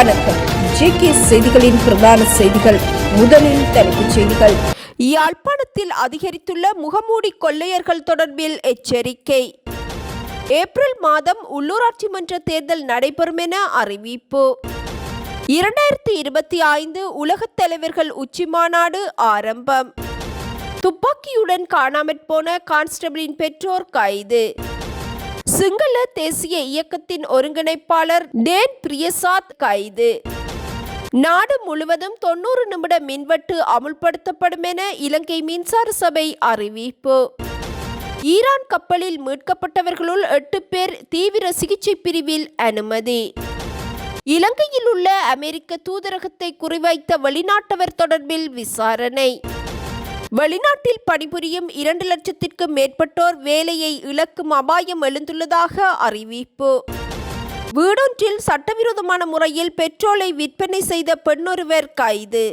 வணக்கம். ஜேகே செய்திகளின் பிரதான செய்திகள். முதலில் தலைப்புச் செய்திகள். யாழ்ப்பாணத்தில் அதிகரித்துள்ள முகமூடி கொள்ளையர்கள் தொடர்பில் எச்சரிக்கை. ஏப்ரல் மாதம் உள்ளூராட்சி மன்ற தேர்தல் நடைபெறும் என அறிவிப்பு. 2025 உலகத் தலைவர்கள் உச்சிமாநாடு ஆரம்பம். துப்பாக்கியுடன் காணாமற் போன கான்ஸ்டபிளின் பெற்றோர் கைது. சிங்கள தேசிய இயக்கத்தின் ஒருங்கிணைப்பாளர் டேன் பிரியசாத் கைது. நாடு முழுவதும் 90 நிமிட மின்வெட்டு அமுல்படுத்தப்படும் என இலங்கை மின்சார சபை அறிவிப்பு. ஈரான் கப்பலில் மீட்கப்பட்டவர்களுள் 8 பேர் தீவிர சிகிச்சை பிரிவில் அனுமதி. இலங்கையில் உள்ள அமெரிக்க தூதரகத்தை குறிவைத்த வெளிநாட்டவர் தொடர்பில் விசாரணை. வெளிநாட்டில் பணிபுரியும் 2 லட்சத்திற்கும் மேற்பட்டோர் வேலையை இழக்கும் அபாயம் எழுந்துள்ளதாக அறிவிப்பு. வீடொன்றில் சட்டவிரோதமான முறையில் பெட்ரோலை விற்பனை செய்த பெண்ணொருவர் கைது.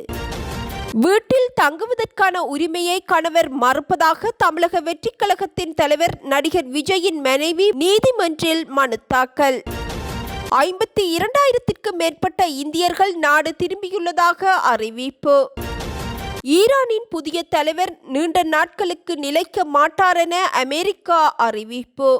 வீட்டில் தங்குவதற்கான உரிமையை கணவர் மறுப்பதாக தமிழக வெற்றிக் கழகத்தின் தலைவர் நடிகர் விஜயின் மனைவி நீதிமன்றில் மனு தாக்கல். 52,000த்திற்கும் மேற்பட்ட இந்தியர்கள் நாடு திரும்பியுள்ளதாக அறிவிப்பு. ஈரானின் புதிய தலைவர் நீண்ட நாட்களுக்கு நிலைக்க மாட்டார் என அமெரிக்கா அறிவிப்பு.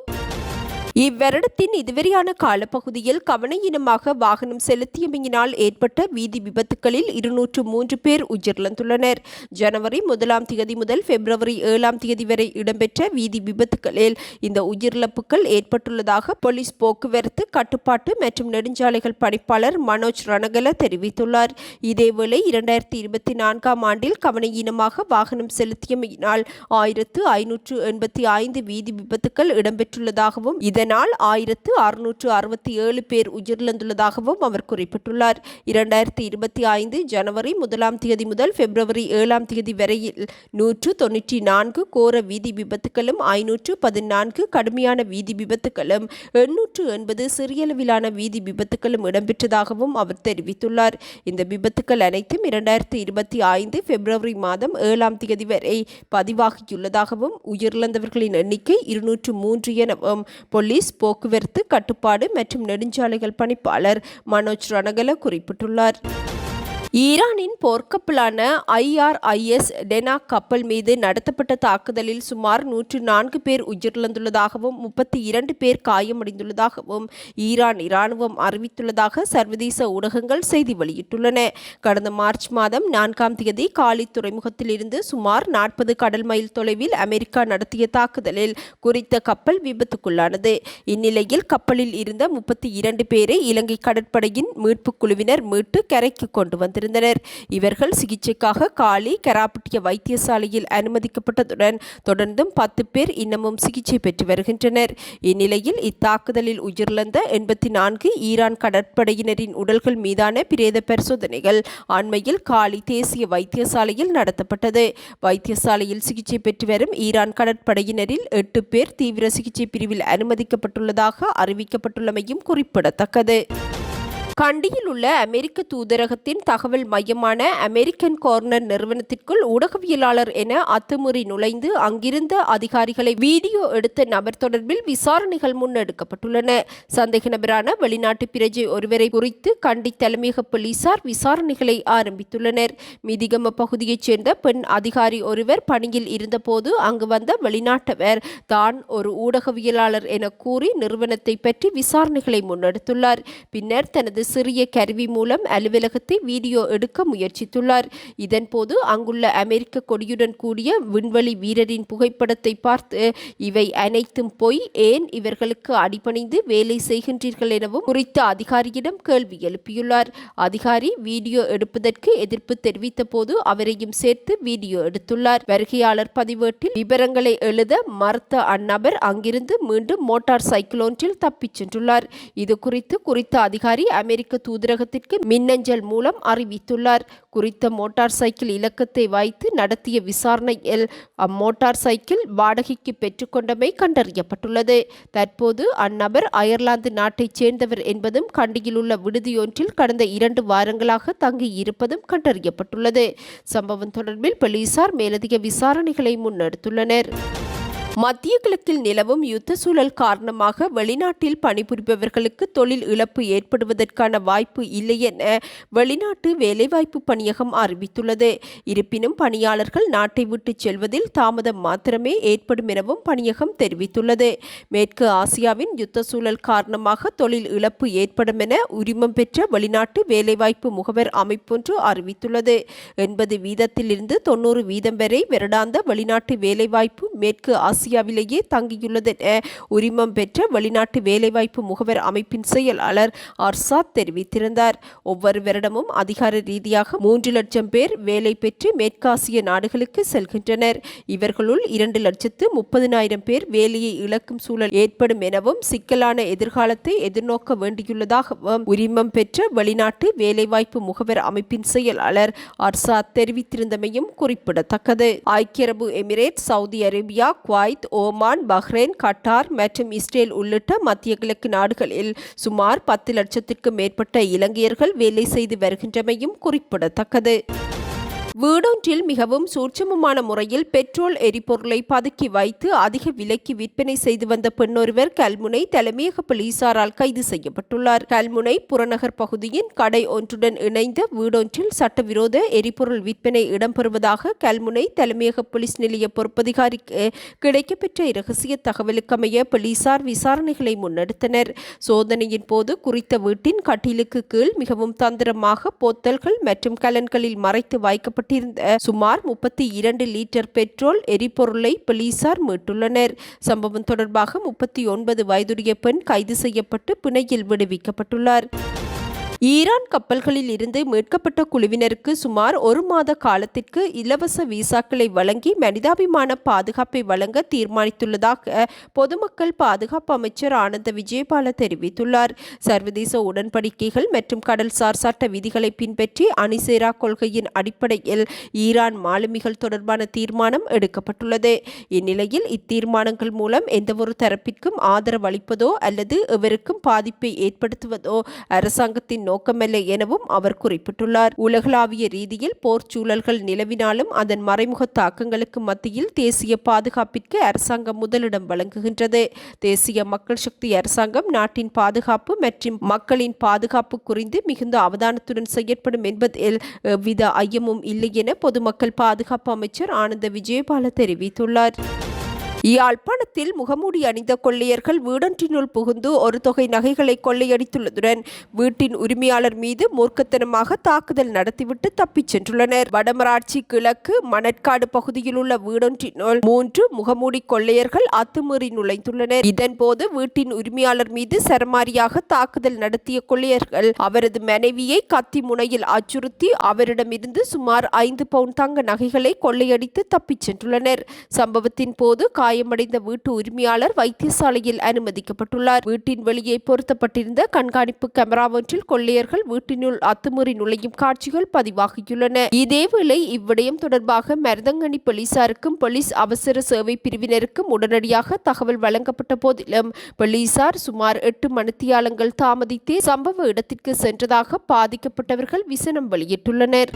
இவ்வருடத்தின் இதுவரையான காலப்பகுதியில் கவனயீனமாக வாகனம் செலுத்தியமையினால் ஏற்பட்ட வீதி விபத்துகளில் 203 பேர் உயிரிழந்துள்ளனர். ஜனவரி 1ஆம் தேதி முதல் பிப்ரவரி 7ஆம் தேதி வரை இடம்பெற்ற வீதி விபத்துகளில் இந்த உயிரிழப்புகள் ஏற்பட்டுள்ளதாக போலீஸ் போக்குவரத்து கட்டுப்பாட்டு மற்றும் நெடுஞ்சாலைகள் பணிப்பாளர் மனோஜ் ரணகல தெரிவித்துள்ளார். இதேவேளை 2024ஆம் ஆண்டில் கவனயீனமாக வாகனம் செலுத்தியமையினால் 1585 வீதி விபத்துகள் இடம்பெற்றுள்ளதாகவும் இதனால் 1667 பேர் உயிரிழந்துள்ளதாகவும் அவர் குறிப்பிட்டுள்ளார். 2025 ஜனவரி 1ஆம் தேதி முதல் பிப்ரவரி 7ஆம் தேதி வரையில் 194 கோர வீதி விபத்துகளும் 514 கடுமையான வீதி விபத்துகளும் 880 சிறியளவிலான வீதி விபத்துகளும் இடம்பெற்றதாகவும் அவர் தெரிவித்துள்ளார். இந்த விபத்துகள் அனைத்தும் 2025 பிப்ரவரி மாதம் 7ஆம் தேதி வரை பதிவாகியுள்ளதாகவும் உயிரிழந்தவர்களின் எண்ணிக்கை 203 எனவும் போலீஸ் போக்குவரத்து கட்டுப்பாடு மற்றும் நெடுஞ்சாலைகள் பணிப்பாளர் மனோஜ் ரணகல குறிப்பிட்டுள்ளார். ஈரானின் போர்க்கப்பலான IRIS டெனா கப்பல் மீது நடத்தப்பட்ட தாக்குதலில் சுமார் 104 பேர் உயிரிழந்துள்ளதாகவும் 32 பேர் காயமடைந்துள்ளதாகவும் ஈரான் இராணுவம் அறிவித்துள்ளதாக சர்வதேச ஊடகங்கள் செய்தி வெளியிட்டுள்ளன. கடந்த மார்ச் மாதம் 4ஆம் தேதி காலி துறைமுகத்தில் இருந்து சுமார் 40 கடல் மைல் தொலைவில் அமெரிக்கா நடத்திய தாக்குதலில் குறித்த கப்பல் விபத்துக்குள்ளானது. இந்நிலையில் கப்பலில் இருந்த 32 பேரை இலங்கை கடற்படையின் மீட்புக் குழுவினர் மீட்டு கரைக்கு கொண்டு வந்தனர். இவர்கள் சிகிச்சைக்காக காலி கராப்பட்டிய வைத்தியசாலையில் அனுமதிக்கப்பட்டதுடன் தொடர்ந்தும் 10 பேர் இன்னமும் சிகிச்சை பெற்று வருகின்றனர். இந்நிலையில் இத்தாக்குதலில் உயிரிழந்த 84 ஈரான் கடற்படையினரின் உடல்கள் மீதான பிரேத பரிசோதனைகள் அண்மையில் காலி தேசிய வைத்தியசாலையில் நடத்தப்பட்டது. வைத்தியசாலையில் சிகிச்சை பெற்று வரும் ஈரான் கடற்படையினரில் 8 பேர் தீவிர சிகிச்சை பிரிவில் அனுமதிக்கப்பட்டுள்ளதாக அறிவிக்கப்பட்டுள்ளமையும் குறிப்பிடத்தக்கது. கண்டியில் உள்ள அமெரிக்க தூதரகத்தின் தகவல் மையமான அமெரிக்கன் கார்னர் நிறுவனத்திற்குள் ஊடகவியலாளர் என அத்துமீறி நுழைந்து அங்கிருந்த அதிகாரிகளை வீடியோ எடுத்த நபர் தொடர்பில் விசாரணைகள் முன்னெடுக்கப்பட்டுள்ளன. சந்தேக நபரான வெளிநாட்டு பிரஜை ஒருவரை குறித்து கண்டி தலைமையக போலீசார் விசாரணைகளை ஆரம்பித்துள்ளனர். மிதிகம பகுதியைச் சேர்ந்த பெண் அதிகாரி ஒருவர் பணியில் இருந்தபோது அங்கு வந்த வெளிநாட்டவர் தான் ஒரு ஊடகவியலாளர் என கூறி நிறுவனத்தை பற்றி விசாரணைகளை முன்னெடுத்துள்ளார். பின்னர் தனது சிறிய கருவி மூலம் அலுவலகத்தை வீடியோ எடுக்க முயற்சித்துள்ளார். இதன்போது அங்குள்ள அமெரிக்க கொடியுடன் கூடிய விண்வெளி வீரரின் புகைப்படத்தை பார்த்து இவை அனைத்தும் பொய், ஏன் இவர்களுக்கு அடிபணிந்து வேலை செய்கின்றீர்கள் எனவும் குறித்த அதிகாரியிடம் கேள்வி எழுப்பியுள்ளார். அதிகாரி வீடியோ எடுப்பதற்கு எதிர்ப்பு தெரிவித்த போது அவரையும் சேர்த்து வீடியோ எடுத்துள்ளார். வருகையாளர் பதிவேட்டில் விவரங்களை எழுத மறுத்த அந்நபர் அங்கிருந்து மீண்டும் மோட்டார் சைக்கிள் ஒன்றில் தப்பிச் சென்றுள்ளார். இது குறித்த அதிகாரி அமெரிக்க தூதரகத்திற்கு மின்னஞ்சல் மூலம் அறிவித்துள்ளார். குறித்த மோட்டார் சைக்கிள் இலக்கத்தை வைத்து நடத்திய விசாரணையில் அம்மோட்டார் சைக்கிள் வாடகைக்கு பெற்றுக்கொண்டமை கண்டறியப்பட்டுள்ளது. தற்போது அந்நபர் அயர்லாந்து நாட்டைச் சேர்ந்தவர் என்பதும் கண்டியில் உள்ள விடுதியொன்றில் கடந்த 2 வாரங்களாக தங்கியிருப்பதும் கண்டறியப்பட்டுள்ளது. சம்பவம் தொடர்பில் போலீசார் மேலதிக விசாரணைகளை முன்னெடுத்துள்ளனர். மத்திய கிழக்கில் நிலவும் யுத்த சூழல் காரணமாக வெளிநாட்டில் பணிபுரிபவர்களுக்கு தொழில் இழப்பு ஏற்படுவதற்கான வாய்ப்பு இல்லை என வெளிநாட்டு வேலைவாய்ப்பு பணியகம் அறிவித்துள்ளது. இருப்பினும் பணியாளர்கள் நாட்டை விட்டு செல்வதில் தாமதம் மாத்திரமே ஏற்படும் எனவும் பணியகம் தெரிவித்துள்ளது. மேற்கு ஆசியாவின் யுத்த சூழல் காரணமாக தொழில் இழப்பு ஏற்படும் என உரிமம் பெற்ற வெளிநாட்டு வேலைவாய்ப்பு முகவர் அமைப்பொன்று அறிவித்துள்ளது. 80% 90% வரை வருடாந்த வெளிநாட்டு வேலைவாய்ப்பு மேற்கு ஆசியாவிலேயே தங்கியுள்ளது என உரிமம் பெற்ற வெளிநாட்டு வேலைவாய்ப்பு முகவர் அமைப்பின் செயலாளர் அர்சாத் தெரிவித்திருந்தார். ஒவ்வொரு வருடமும் அதிகார ரீதியாக 3 லட்சம் பேர் வேலை பெற்று மேற்காசிய நாடுகளுக்கு செல்கின்றனர். இவர்களுள் 2,30,000 பேர் வேலையை இழக்கும் சூழல் ஏற்படும் எனவும் சிக்கலான எதிர்காலத்தை எதிர்நோக்க வேண்டியுள்ளதாகவும் உரிமம் பெற்ற வெளிநாட்டு வேலைவாய்ப்பு முகவர் அமைப்பின் செயலாளர் அர்சாத் தெரிவித்திருந்தமையும் குறிப்பிடத்தக்கது. ஐக்கிய அரபு Emirate, Saudi Arabia, Kuwait, Oman, Bahrain, Qatar மற்றும் இஸ்ரேல் உள்ளிட்ட மத்திய கிழக்கு நாடுகளில் சுமார் 10 லட்சத்திற்கும் மேற்பட்ட இலங்கையர்கள் வேலை செய்து வருகின்றமையும் குறிப்பிடத்தக்கது. வீடொன்றில் மிகவும் சூட்சமமான முறையில் பெட்ரோல் எரிபொருளை பதுக்கி வைத்து அதிக விலைக்கு விற்பனை செய்து வந்த பெண்ணொருவர் கல்முனை தலைமையக போலீசாரால் கைது செய்யப்பட்டுள்ளார். கல்முனை புறநகர் பகுதியின் கடை ஒன்றுடன் இணைந்த வீடொன்றில் சட்டவிரோத எரிபொருள் விற்பனை இடம்பெறுவதாக கல்முனை தலைமையக போலீஸ் நிலைய பொறுப்பதிகாரிக்கு கிடைக்கப்பெற்ற இரகசிய தகவலுக்கமைய போலீசார் விசாரணைகளை முன்னெடுத்தனர். சோதனையின் போது குறித்த வீட்டின் கட்டிலுக்கு கீழ் மிகவும் தந்திரமாக போத்தல்கள் மற்றும் கலன்களில் மறைத்து வைக்கப்பட்ட சுமார் 32 லிட்டர் பெட்ரோல் எரிபொருளை போலீசார் மீட்டுள்ளனர். சம்பவம் தொடர்பாக 39 வயதுடைய பெண் கைது செய்யப்பட்டு பிணையில் விடுவிக்கப்பட்டுள்ளார். ஈரான் கப்பல்களில் இருந்து மீட்கப்பட்ட குழுவினருக்கு சுமார் 1 மாத காலத்திற்கு இலவச விசாக்களை வழங்கி மனிதாபிமான பாதுகாப்பை வழங்க தீர்மானித்துள்ளதாக பொதுமக்கள் பாதுகாப்பு அமைச்சர் ஆனந்த விஜயபால தெரிவித்துள்ளார். சர்வதேச உடன்படிக்கைகள் மற்றும் கடல்சார் சட்ட விதிகளை பின்பற்றி அணிசேரா கொள்கையின் அடிப்படையில் ஈரான் மாலுமிகள் தொடர்பான தீர்மானம் எடுக்கப்பட்டுள்ளது. இந்நிலையில் இத்தீர்மானங்கள் மூலம் எந்தவொரு தரப்பிற்கும் ஆதரவு அளிப்பதோ அல்லது எவருக்கும் பாதிப்பை ஏற்படுத்துவதோ அரசாங்கத்தின் நோக்கமல்ல எனவும் அவர் குறிப்பிட்டுள்ளார். உலகளாவிய ரீதியில் போர் சூழல்கள் நிலவினாலும் அதன் மறைமுக தாக்கங்களுக்கு மத்தியில் தேசிய பாதுகாப்பிற்கு அரசாங்கம் முதலிடம் வழங்குகின்றது. தேசிய மக்கள் சக்தி அரசாங்கம் நாட்டின் பாதுகாப்பு மற்றும் மக்களின் பாதுகாப்பு குறித்து மிகுந்த அவதானத்துடன் செயற்படும் என்பதில் எவ்வித ஐயமும் இல்லை என பொதுமக்கள் பாதுகாப்பு அமைச்சர் ஆனந்த விஜயபால தெரிவித்துள்ளார். யாழ்ப்பாணத்தில் முகமூடி அணிந்த கொள்ளையர்கள் வீடொன்றினுள் புகுந்து ஒரு தொகை நகைகளை கொள்ளையடித்துள்ளதுடன் வீட்டின் உரிமையாளர் மீது மூர்க்கத்தனமாக தாக்குதல் நடத்திவிட்டு தப்பிச் சென்றுள்ளனர். வடமராட்சி கிழக்கு மணற்காடு பகுதியில் உள்ள வீடொன்றினுள் 3 முகமூடி கொள்ளையர்கள் அத்துமீறி நுழைந்துள்ளனர். இதன்போது வீட்டின் உரிமையாளர் மீது சரமாரியாக தாக்குதல் நடத்திய கொள்ளையர்கள் அவரது மனைவியை கத்தி முனையில் அச்சுறுத்தி அவரிடமிருந்து சுமார் 5 பவுண்ட் தங்க நகைகளை கொள்ளையடித்து தப்பிச் சென்றுள்ளனர். சம்பவத்தின் போது காயமடைந்த வீட்டு உரிமையாளர் வைத்தியசாலையில் அனுமதிக்கப்பட்டுள்ளார். வீட்டின் வெளியே பொருத்தப்பட்டிருந்த கண்காணிப்பு கேமரா ஒன்றில் கொள்ளையர்கள் வீட்டினுள் அத்துமீறி நுழையும் காட்சிகள் பதிவாகியுள்ளன. இதேவேளை இவ்விடயம் தொடர்பாக மருதங்கனி போலீசாருக்கும் போலீஸ் அவசர சேவை பிரிவினருக்கும் உடனடியாக தகவல் வழங்கப்பட்ட போதிலும் போலீசார் சுமார் 8 மணித்தியாலங்கள் தாமதித்தே சம்பவ இடத்திற்கு சென்றதாக பாதிக்கப்பட்டவர்கள் விசனம் வெளியிட்டுள்ளனர்.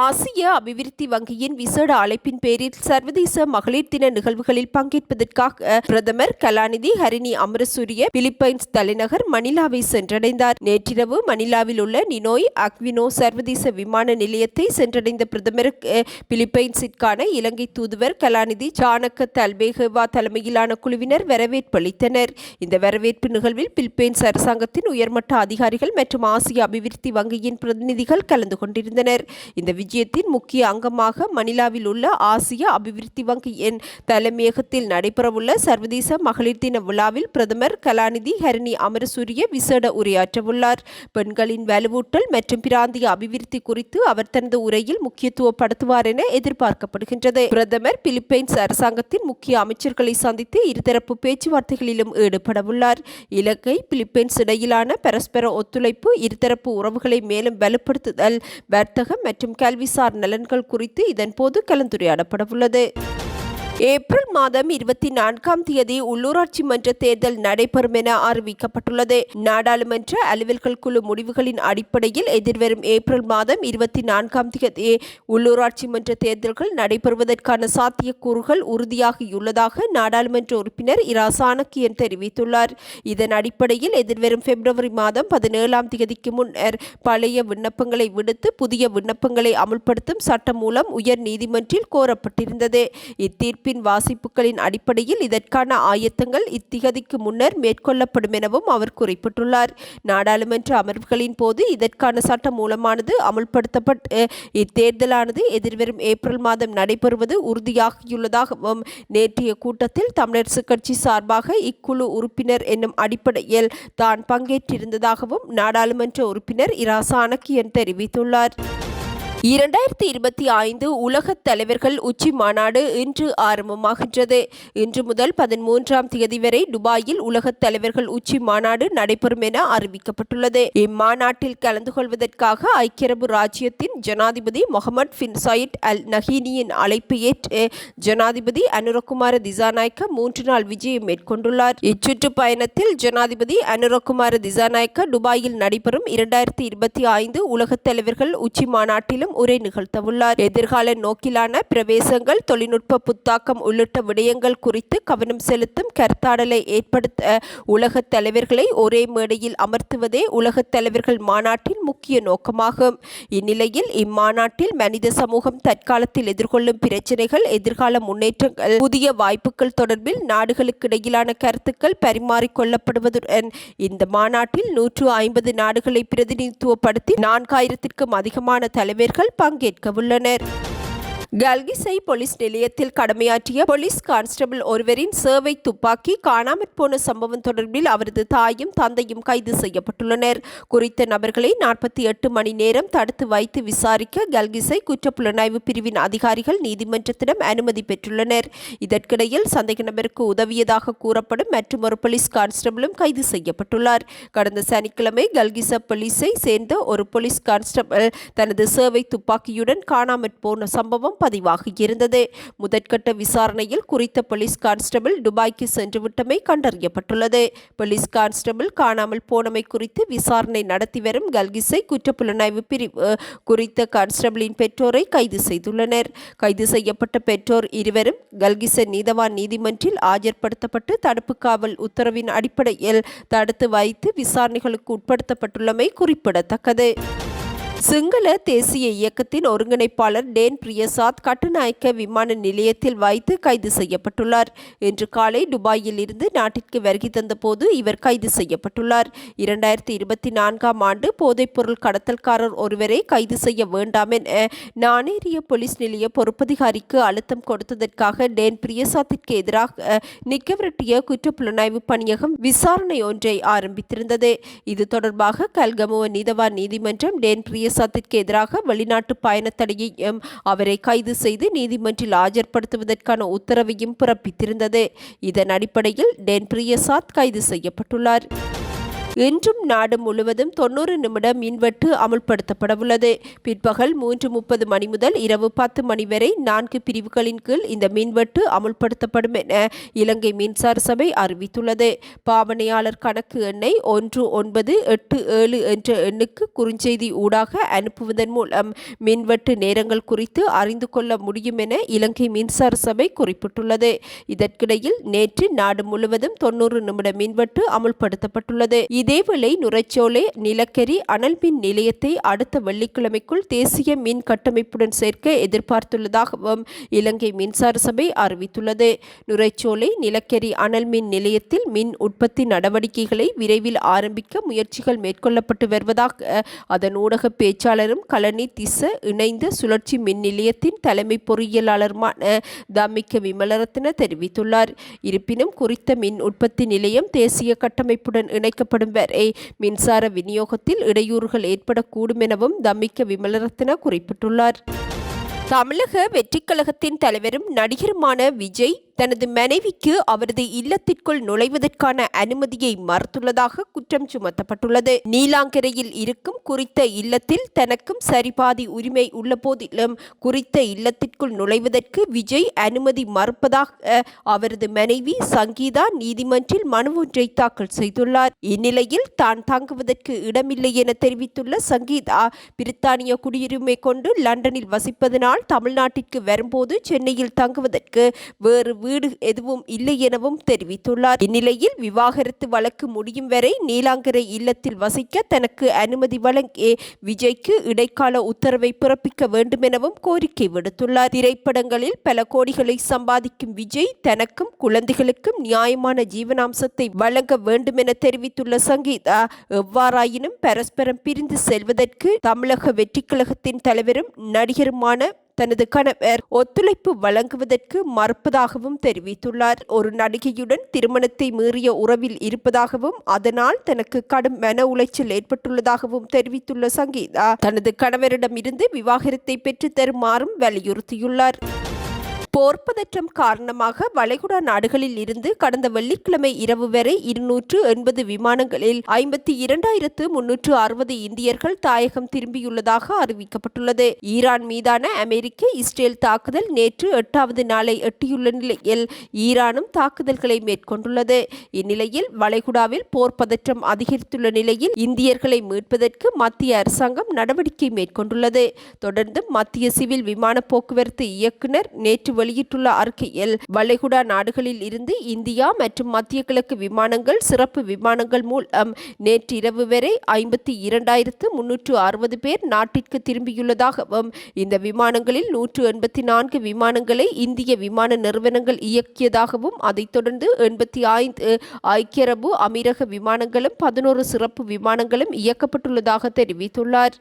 ஆசிய அபிவிருத்தி வங்கியின் விசேட அழைப்பின் பேரில் சர்வதேச மகளிர் தின நிகழ்வுகளில் பங்கேற்பதற்காக பிரதமர் கலாநிதி ஹரிணி அமரசூரிய பிலிப்பைன்ஸ் தலைநகர் மணிலாவை சென்றடைந்தார். நேற்றிரவு மணிலாவில் உள்ள நினோய் அக்வினோ சர்வதேச விமான நிலையத்தை சென்றடைந்த பிரதமருக்கு பிலிப்பைன்ஸிற்கான இலங்கை தூதுவர் கலாநிதி சாணக்க தல்பேகவா தலைமையிலான குழுவினர் வரவேற்பளித்தனர். இந்த வரவேற்பு நிகழ்வில் பிலிப்பைன்ஸ் அரசாங்கத்தின் உயர்மட்ட அதிகாரிகள் மற்றும் ஆசிய அபிவிருத்தி வங்கியின் பிரதிநிதிகள் கலந்து கொண்டிருந்தனர். இந்த விஜயத்தின் முக்கிய அங்கமாக மணிலாவில் உள்ள ஆசிய அபிவிருத்தி வங்கியின் தலைமையகத்தில் நடைபெறவுள்ள சர்வதேச மகளிர் தின விழாவில் பிரதமர் கலாநிதி ஹரிணி அமரசூரிய விசேட உரையாற்றவுள்ளார். பெண்களின் வலுவூட்டல் மற்றும் பிராந்திய அபிவிருத்தி குறித்து அவர் தனது உரையில் முக்கியத்துவப்படுத்துவார் என எதிர்பார்க்கப்படுகின்றது. பிரதமர் பிலிப்பைன்ஸ் அரசாங்கத்தின் முக்கிய அமைச்சர்களை சந்தித்து இருதரப்பு பேச்சுவார்த்தைகளிலும் ஈடுபடவுள்ளார். இலங்கை பிலிப்பைன்ஸ் இடையிலான பரஸ்பர ஒத்துழைப்பு, இருதரப்பு உறவுகளை மேலும் வலுப்படுத்துதல், வர்த்தகம் மற்றும் கல்விசார் நலன்கள் குறித்து இதன்போது கலந்துரையாடப்படவுள்ளது. ஏப்ரல் மாதம் 24ஆம் தேதி உள்ளூராட்சி மன்ற தேர்தல் நடைபெறும் என அறிவிக்கப்பட்டுள்ளது. நாடாளுமன்ற அலுவல்கள் குழு முடிவுகளின் அடிப்படையில் எதிர்வரும் ஏப்ரல் மாதம் 24ஆம் தேதி உள்ளூராட்சி மன்ற தேர்தல்கள் நடைபெறுவதற்கான சாத்தியக்கூறுகள் உறுதியாகியுள்ளதாக நாடாளுமன்ற உறுப்பினர் இரா சாணக்கியன் தெரிவித்துள்ளார். இதன் அடிப்படையில் எதிர்வரும் பிப்ரவரி மாதம் 17ஆம் தேதிக்கு முன்னர் பழைய விண்ணப்பங்களை விடுத்து புதிய விண்ணப்பங்களை அமுல்படுத்தும் சட்டம் மூலம் உயர் நீதிமன்றில் கோரப்பட்டிருந்தது. இத்தீர்ப்பின் வாசிப்புகளின் அடிப்படையில் இதற்கான ஆயத்தங்கள் இத்திகதிக்கு முன்னர் மேற்கொள்ளப்படும் எனவும் அவர் குறிப்பிட்டுள்ளார். நாடாளுமன்ற அமர்வுகளின் போது இதற்கான சட்ட மூலமானது அமுல்படுத்தப்பட்டு இத்தேர்தலானது எதிர்வரும் ஏப்ரல் மாதம் நடைபெறுவது உறுதியாகியுள்ளதாகவும் நேற்றைய கூட்டத்தில் தமிழரசுக் கட்சி சார்பாக இக்குழு உறுப்பினர் என்னும் அடிப்படையில் தான் பங்கேற்றிருந்ததாகவும் நாடாளுமன்ற உறுப்பினர் இரா சாணக்கியன் தெரிவித்துள்ளார். 2025 உலகத் தலைவர்கள் உச்சி மாநாடு இன்று ஆரம்பமாகின்றது. இன்று முதல் 13ஆம் தேதி வரை துபாயில் உலகத் தலைவர்கள் உச்சி மாநாடு நடைபெறும் என அறிவிக்கப்பட்டுள்ளது. இம்மாநாட்டில் கலந்து கொள்வதற்காக ஐக்கிய அரபு ராச்சியத்தின் ஜனாதிபதி முகமது பின் சயீத் அல் நஹீனியின் அழைப்பு ஏற்று ஜனாதிபதி அனுரகுமார திசாநாயக்க 3 நாள் விஜயம் மேற்கொண்டுள்ளார். இச்சுற்றுப்பயணத்தில் ஜனாதிபதி அனுரகுமார திசாநாயக்க துபாயில் நடைபெறும் 2025 உலகத் தலைவர்கள் உச்சி மாநாட்டிலும் உரை நிகழ்த்தவுள்ளார். எதிர்கால நோக்கிலான பிரவேசங்கள், தொழில்நுட்ப புத்தாக்கம் உள்ளிட்ட விடயங்கள் குறித்து கவனம் செலுத்தும் கருத்தாடலை ஏற்படுத்த உலகத் தலைவர்களை ஒரே மேடையில் அமர்த்துவதே உலகத் தலைவர்கள் மாநாட்டின் முக்கிய நோக்கமாகும். இந்நிலையில் இம்மாநாட்டில் மனித சமூகம் தற்காலத்தில் எதிர்கொள்ளும் பிரச்சினைகள், எதிர்கால முன்னேற்றங்கள், புதிய வாய்ப்புகள் தொடர்பில் நாடுகளுக்கு இடையிலான கருத்துக்கள் பரிமாறிக்கொள்ளப்படுவதுடன் இந்த மாநாட்டில் 150 நாடுகளை பிரதிநிதித்துவப்படுத்தி 4000க்கும் அதிகமான தலைவர்கள் பங்கேற்கவுள்ளனர். கல்கிசை போலீஸ் நிலையத்தில் கடமையாற்றிய போலீஸ் கான்ஸ்டபிள் ஒருவரின் சேவை துப்பாக்கி காணாமற் போன சம்பவம் தொடர்பில் அவரது தாயும் தந்தையும் கைது செய்யப்பட்டுள்ளனர். குறித்த நபர்களை 48 மணி நேரம் தடுத்து வைத்து விசாரிக்க கல்கிசை குற்றப்புலனாய்வு பிரிவின் அதிகாரிகள் நீதிமன்றத்திடம் அனுமதி பெற்றுள்ளனர். இதற்கிடையில் சந்தேக நபருக்கு உதவியதாக கூறப்படும் மற்றொரு போலீஸ் கான்ஸ்டபிளும் கைது செய்யப்பட்டுள்ளார். கடந்த சனிக்கிழமை கல்கிச போலீஸை சேர்ந்த ஒரு போலீஸ் கான்ஸ்டபிள் தனது சேவை துப்பாக்கியுடன் காணாமற் போன சம்பவம் பதிவாகியிருந்தது. முதற்கட்ட விசாரணையில் குறித்த போலீஸ் கான்ஸ்டபிள் துபாய்க்கு சென்றுவிட்டமை கண்டறியப்பட்டுள்ளது. போலீஸ் கான்ஸ்டபிள் காணாமல் போனமை குறித்து விசாரணை நடத்தி வரும் கல்கிசை குற்றப்புலனாய்வு பிரிவு குறித்த கான்ஸ்டபிளின் பெற்றோரை கைது செய்துள்ளனர். கைது செய்யப்பட்ட பெற்றோர் இருவரும் கல்கிச நீதவான் நீதிமன்றில் ஆஜர்படுத்தப்பட்டு தடுப்பு காவல் உத்தரவின் அடிப்படையில் தடுத்து வைத்து விசாரணைகளுக்கு உட்படுத்தப்பட்டுள்ளமை குறிப்பிடத்தக்கது. சிங்கள தேசிய இயக்கத்தின் ஒருங்கிணைப்பாளர் டேன் பிரியசாத் கட்டுநாயக்க விமான நிலையத்தில் வைத்து கைது செய்யப்பட்டுள்ளார். இன்று காலை துபாயில் இருந்து நாட்டிற்கு வருகை தந்தபோது இவர் கைது செய்யப்பட்டுள்ளார். 2024ஆம் ஆண்டு போதைப்பொருள் கடத்தல்காரர் ஒருவரை கைது செய்ய வேண்டாம் என நானேரிய போலீஸ் நிலைய பொறுப்பதிகாரிக்கு அழுத்தம் கொடுத்ததற்காக டேன் பிரியசாத்திற்கு எதிராக நிக்கவரட்டிய குற்றப்புலனாய்வு பணியகம் விசாரணை ஒன்றை ஆரம்பித்திருந்தது. இது தொடர்பாக கல்கமுவ நீதவான் நீதிமன்றம் டேன் பிரியசாத்திற்கு எதிராக வெளிநாட்டு பயண தடையையும் அவரை கைது செய்து நீதிமன்றில் ஆஜர்படுத்துவதற்கான உத்தரவையும் பிறப்பித்திருந்தது. இதன் அடிப்படையில் டேன் பிரியசாத் கைது செய்யப்பட்டுள்ளார். இன்றும் நாடு முழுவதும் 90 நிமிட மின்வெட்டு அமுல்படுத்தப்படவுள்ளது. பிற்பகல் 3:30 மணி முதல் இரவு 10 மணி வரை 4 பிரிவுகளின் கீழ் இந்த மின்வெட்டு அமுல்படுத்தப்படும் என இலங்கை மின்சார சபை அறிவித்துள்ளது. பாவனையாளர் கணக்கு எண்ணை 1987 என்ற எண்ணுக்கு குறுஞ்செய்தி ஊடாக அனுப்புவதன் மூலம் மின்வெட்டு நேரங்கள் குறித்து அறிந்து கொள்ள முடியும் என இலங்கை மின்சார சபை குறிப்பிட்டுள்ளது. இதற்கிடையில் நேற்று நாடு முழுவதும் 90 நிமிட மின்வெட்டு அமுல்படுத்தப்பட்டுள்ளது. இதேவேளை நுரைச்சோலை நிலக்கரி அனல் மின் நிலையத்தை அடுத்த வெள்ளிக்கிழமைக்குள் தேசிய மின் கட்டமைப்புடன் சேர்க்க எதிர்பார்த்துள்ளதாகவும் இலங்கை மின்சார சபை அறிவித்துள்ளது. நுரைச்சோலை நிலக்கரி அனல் மின் நிலையத்தில் மின் உற்பத்தி நடவடிக்கைகளை விரைவில் ஆரம்பிக்க முயற்சிகள் மேற்கொள்ளப்பட்டு வருவதாக அதன் ஊடக பேச்சாளரும் கலனி திச இணைந்த சுழற்சி மின் நிலையத்தின் தலைமை பொறியியலாளருமான தம்மிக்க விமலரத்ன தெரிவித்துள்ளார். இருப்பினும் குறித்த மின் உற்பத்தி நிலையம் தேசிய கட்டமைப்புடன் இணைக்கப்படும் வரை மின்சார விநியோகத்தில் இடையூறுகள் ஏற்படக்கூடும் எனவும் தம்மிக்க விமலரத்ன குறிப்பிட்டுள்ளார். தமிழக வெற்றிக் கழகத்தின் தலைவரும் நடிகருமான விஜய் தனது மனைவிக்கு அவரது இல்லத்திற்குள் நுழைவதற்கான அனுமதியை மறுத்துள்ளதாக குற்றம் சுமத்தப்பட்டுள்ளது. நீலாங்கரையில் இருக்கும் குறித்த இல்லத்தில் தனக்கும் சரிபாதி உரிமை உள்ள போதிலும் குறித்த இல்லத்திற்குள் நுழைவதற்கு விஜய் அனுமதி மறுப்பதாக அவரது மனைவி சங்கீதா நீதிமன்றில் மனு ஒன்றை தாக்கல் செய்துள்ளார். இந்நிலையில் தான் தங்குவதற்கு இடமில்லை என தெரிவித்துள்ள சங்கீதா, பிரித்தானிய குடியுரிமை கொண்டு லண்டனில் வசிப்பதனால் தமிழ்நாட்டிற்கு வரும்போது சென்னையில் தங்குவதற்கு வேறு வீடு எதுவும் இல்லை எனவும் தெரிவித்துள்ளார். இந்நிலையில் விவாகரத்து வழக்கு முடியும் வரை நீலாங்கரை இல்லத்தில் வசிக்க தனக்கு அனுமதி வழங்கி விஜய்க்கு இடைக்கால உத்தரவை பிறப்பிக்க வேண்டும் எனவும் கோரிக்கை விடுத்துள்ளார். திரைப்படங்களில் பல கோடிகளை சம்பாதிக்கும் விஜய் தனக்கும் குழந்தைகளுக்கும் நியாயமான ஜீவனாம்சத்தை வழங்க வேண்டும் என தெரிவித்துள்ள சங்கீதா, எவ்வாறாயினும் பரஸ்பரம் பிரிந்து செல்வதற்கு தமிழக வெற்றிக் கழகத்தின் தலைவரும் நடிகருமான தனது கணவர் ஒத்துழைப்பு வழங்குவதற்கு மறுப்பதாகவும் தெரிவித்துள்ளார். ஒரு நடிகையுடன் திருமணத்தை மீறிய உறவில் இருப்பதாகவும் அதனால் தனக்கு கடும் மன உளைச்சல் ஏற்பட்டுள்ளதாகவும் தெரிவித்துள்ள சங்கீதா, தனது கணவரிடமிருந்து விவாகரத்தை பெற்று தருமாறும் வலியுறுத்தியுள்ளார். போர்ப்பதற்றம் காரணமாக வளைகுடா நாடுகளில் இருந்து கடந்த வெள்ளிக்கிழமை இரவு வரை 280 விமானங்களில் 52,360 இந்தியர்கள் தாயகம் திரும்பியுள்ளதாக அறிவிக்கப்பட்டுள்ளது. ஈரான் மீதான அமெரிக்க இஸ்ரேல் தாக்குதல் நேற்று 8வது நாளை எட்டியுள்ள நிலையில் ஈரானும் தாக்குதல்களை மேற்கொண்டுள்ளது. இந்நிலையில் வளைகுடாவில் போர் பதற்றம் அதிகரித்துள்ள நிலையில் இந்தியர்களை மீட்பதற்கு மத்திய அரசாங்கம் நடவடிக்கை மேற்கொண்டுள்ளது. தொடர்ந்து மத்திய சிவில் விமான போக்குவரத்து இயக்குநர் நேற்று வெளியிட்டுள்ள அறிக்கையில், வளைகுடா நாடுகளில் இருந்து இந்தியா மற்றும் மத்திய கிழக்கு விமானங்கள் சிறப்பு விமானங்கள் மூலம் நேற்று இரவு வரை 52,360 பேர் நாட்டிற்கு திரும்பியுள்ளதாகவும் இந்த விமானங்களில் 184 விமானங்களை இந்திய விமான நிறுவனங்கள் இயக்கியதாகவும் அதைத் தொடர்ந்து 85 ஐக்கிய அரபு அமீரக விமானங்களும் 11 சிறப்பு விமானங்களும் இயக்கப்பட்டுள்ளதாக தெரிவித்துள்ளார்.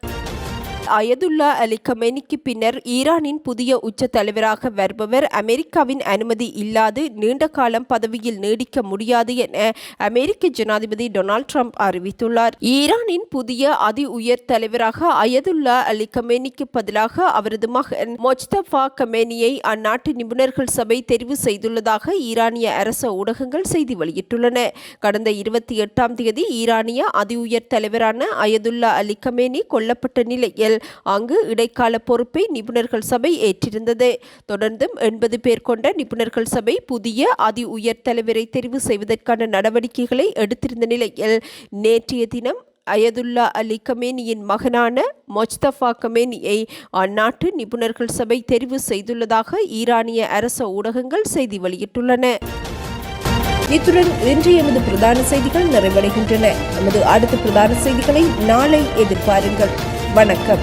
அயதுல்லா அலி கமேனிக்கு பின்னர் ஈரானின் புதிய உச்ச தலைவராக வருபவர் அமெரிக்காவின் அனுமதி இல்லாது நீண்ட காலம் பதவியில் நீடிக்க முடியாது என அமெரிக்க ஜனாதிபதி டொனால்ட் ட்ரம்ப் அறிவித்துள்ளார். ஈரானின் புதிய அதி உயர் தலைவராக அயதுல்லா அலி கமேனிக்கு பதிலாக அவரது மகன் மொஜ்தபா கமேனியை அந்நாட்டு நிபுணர்கள் சபை தெரிவு செய்துள்ளதாக ஈரானிய அரச ஊடகங்கள் செய்தி வெளியிட்டுள்ளன. கடந்த 28ஆம் தேதி ஈரானிய அதி உயர் தலைவரான அயதுல்லா அலி கமேனி கொல்லப்பட்ட நிலையில் அங்கு இடைக்கால பொறுப்பை நிபுணர்கள் சபை ஏற்றிருந்தது. தொடர்ந்தும் 80 பேர் கொண்ட நிபுணர்கள் சபை புதிய அதி உயர் தலைவரை தெரிவு செய்வதற்கான நடவடிக்கைகளை எடுத்திருந்த நிலையில் நேற்றைய தினம் அயதுல்லா அலி கமேனியின் மகனான மொஜ்தபா கமேனியை அந்நாட்டு நிபுணர்கள் சபை தெரிவு செய்துள்ளதாக ஈரானிய அரச ஊடகங்கள் செய்தி வெளியிட்டுள்ளன. இத்துடன் இன்றைய எமது பிரதான செய்திகள் நிறைவடைகின்றன. நமது அடுத்த பிரதான செய்திகளை நாளை எதிர்பாருங்கள். வணக்கம்.